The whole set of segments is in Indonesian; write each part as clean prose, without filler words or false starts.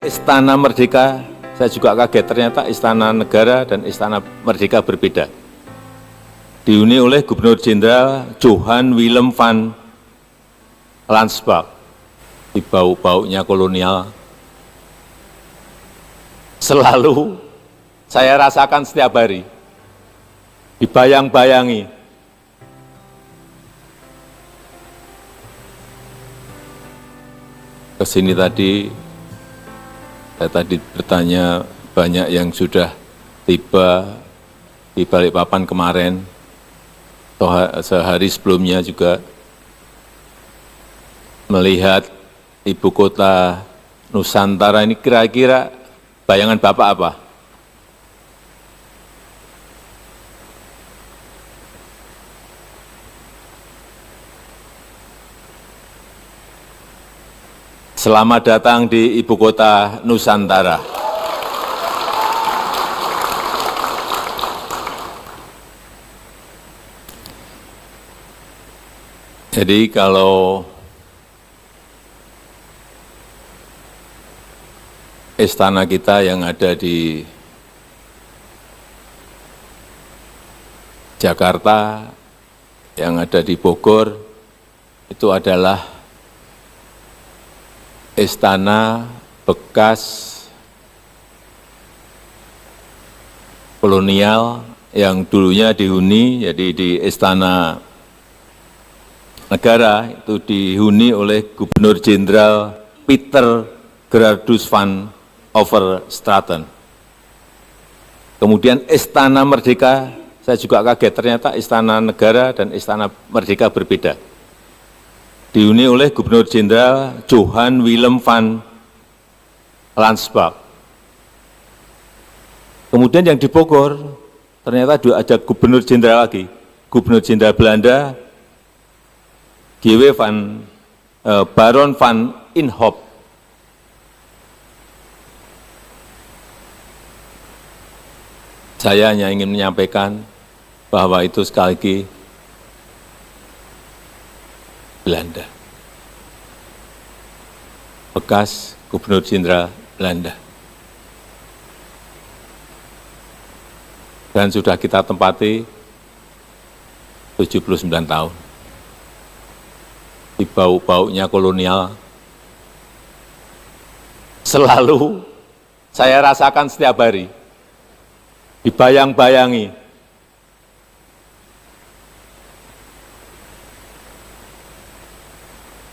Istana Merdeka, saya juga kaget ternyata Istana Negara dan Istana Merdeka berbeda. Dihuni oleh Gubernur Jenderal Johan Willem van Lansbach. Di bau-baunya kolonial selalu saya rasakan setiap hari, dibayang-bayangi. Kesini tadi, saya tadi bertanya banyak yang sudah tiba di Balikpapan kemarin, sehari sebelumnya juga melihat ibu kota Nusantara ini, kira-kira bayangan Bapak apa? Selamat datang di ibu kota Nusantara. Jadi kalau istana kita yang ada di Jakarta, yang ada di Bogor, itu adalah istana bekas kolonial yang dulunya dihuni, jadi di Istana Negara itu dihuni oleh Gubernur Jenderal Pieter Gerardus van Overstraten. Kemudian Istana Merdeka, saya juga kaget ternyata Istana Negara dan Istana Merdeka berbeda. Dihuni oleh Gubernur Jenderal Johan Willem van Lansbach. Kemudian yang di Bogor, ternyata ada Gubernur Jenderal lagi, Gubernur Jenderal Belanda, Baron van Inhofe. Saya hanya ingin menyampaikan bahwa itu sekali lagi Belanda, bekas Gubernur Jenderal Belanda. Dan sudah kita tempati 79 tahun. Di bau-baunya kolonial selalu saya rasakan setiap hari, dibayang-bayangi.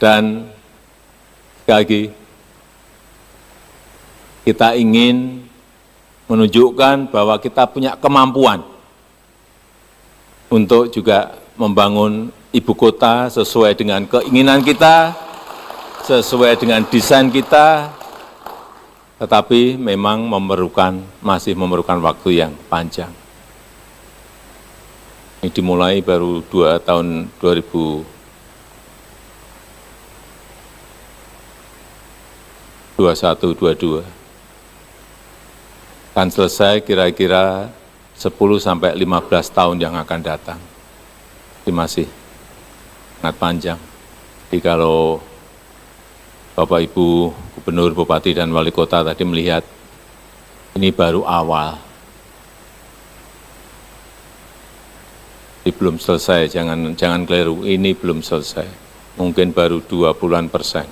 Dan sekali lagi, kita ingin menunjukkan bahwa kita punya kemampuan untuk juga membangun ibu kota sesuai dengan keinginan kita, sesuai dengan desain kita, tetapi memang masih memerlukan waktu yang panjang. Ini dimulai baru tahun 2021-22, akan selesai kira-kira 10-15 tahun yang akan datang. Ini masih sangat panjang. Jadi kalau Bapak Ibu Gubernur, Bupati, dan Wali Kota tadi melihat ini baru awal. Ini belum selesai, jangan keliru, ini belum selesai. Mungkin baru 20%.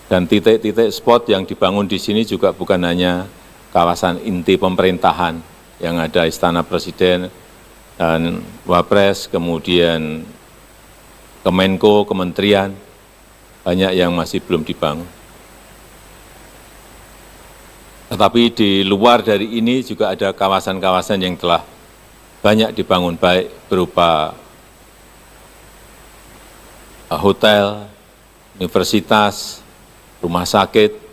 Dan titik-titik spot yang dibangun di sini juga bukan hanya kawasan inti pemerintahan, yang ada Istana Presiden dan Wapres, kemudian Kemenko, Kementerian, banyak yang masih belum dibangun. Tetapi di luar dari ini juga ada kawasan-kawasan yang telah banyak dibangun, baik berupa hotel, universitas, rumah sakit.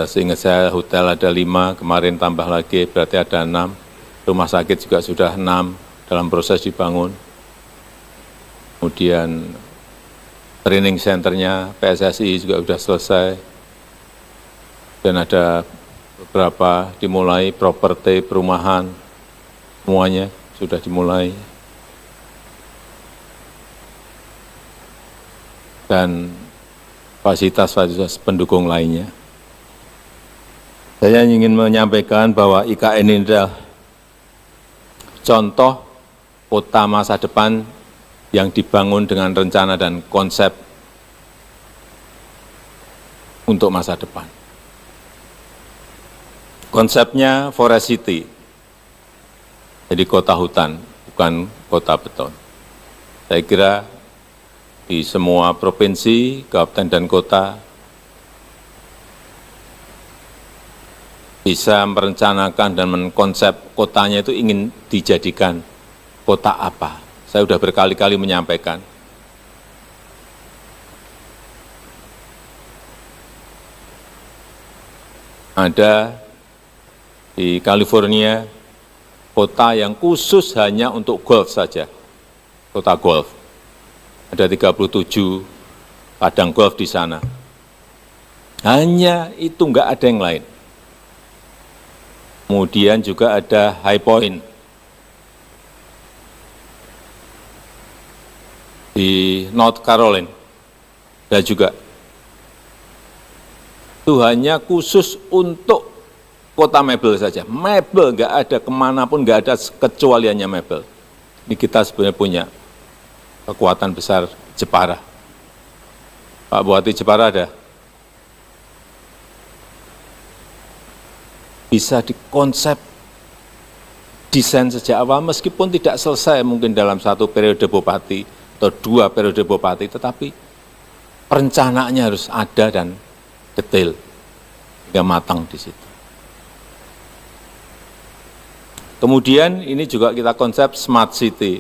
Seingat saya hotel ada 5, kemarin tambah lagi berarti ada 6. Rumah sakit juga sudah 6 dalam proses dibangun. Kemudian training centernya PSSI juga sudah selesai. Dan ada beberapa dimulai, properti, perumahan, semuanya sudah dimulai. Dan fasilitas-fasilitas pendukung lainnya. Saya ingin menyampaikan bahwa IKN ini adalah contoh kota masa depan yang dibangun dengan rencana dan konsep untuk masa depan. Konsepnya Forest City, jadi kota hutan, bukan kota beton. Saya kira di semua provinsi, kabupaten, dan kota bisa merencanakan dan mengkonsep kotanya itu ingin dijadikan kota apa. Saya sudah berkali-kali menyampaikan. Ada di California kota yang khusus hanya untuk golf saja, kota golf. Ada 37 padang golf di sana. Hanya itu, nggak ada yang lain. Kemudian juga ada High Point di North Carolina, dan juga itu hanya khusus untuk kota mebel saja. Mebel, nggak ada kemanapun, nggak ada kecualiannya mebel. Ini kita sebenarnya punya kekuatan besar. Jepara, Pak Bupati Jepara ada, bisa dikonsep desain sejak awal, meskipun tidak selesai mungkin dalam satu periode bupati atau 2 periode bupati, tetapi perencanaannya harus ada dan detail, hingga matang di situ. Kemudian ini juga kita konsep Smart City.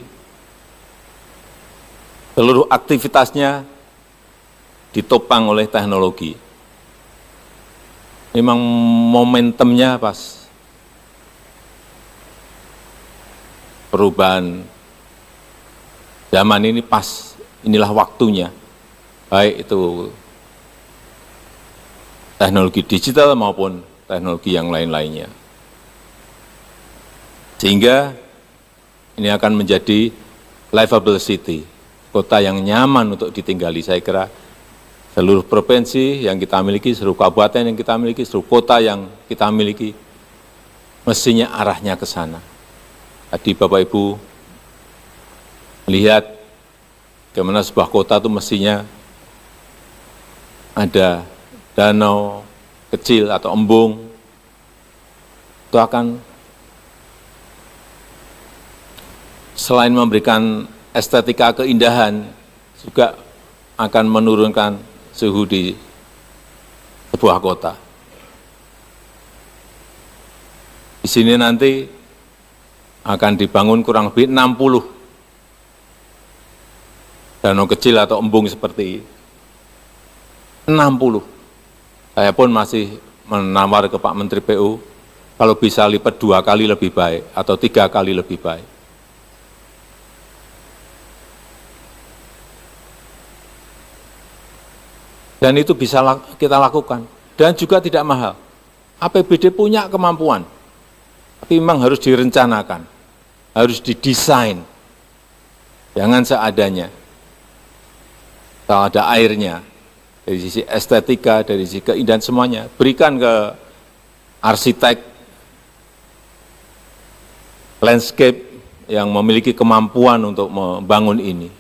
Seluruh aktivitasnya ditopang oleh teknologi. Memang momentumnya pas. Perubahan zaman ini pas, inilah waktunya. Baik itu teknologi digital maupun teknologi yang lain-lainnya. Sehingga ini akan menjadi livable city, kota yang nyaman untuk ditinggali. Saya kira seluruh provinsi yang kita miliki, seluruh kabupaten yang kita miliki, seluruh kota yang kita miliki, mestinya arahnya ke sana. Tadi Bapak Ibu melihat bagaimana sebuah kota itu mestinya ada danau kecil atau embung, itu akan selain memberikan estetika keindahan, juga akan menurunkan suhu di sebuah kota. Di sini nanti akan dibangun kurang lebih 60 danau kecil atau embung seperti 60. Saya pun masih menawar ke Pak Menteri PU, kalau bisa lipat 2 kali lebih baik atau 3 kali lebih baik. Dan itu bisa kita lakukan, dan juga tidak mahal. APBD punya kemampuan, tapi memang harus direncanakan, harus didesain, jangan seadanya. Kalau ada airnya, dari sisi estetika, dari sisi keindahan semuanya, berikan ke arsitek landscape yang memiliki kemampuan untuk membangun ini.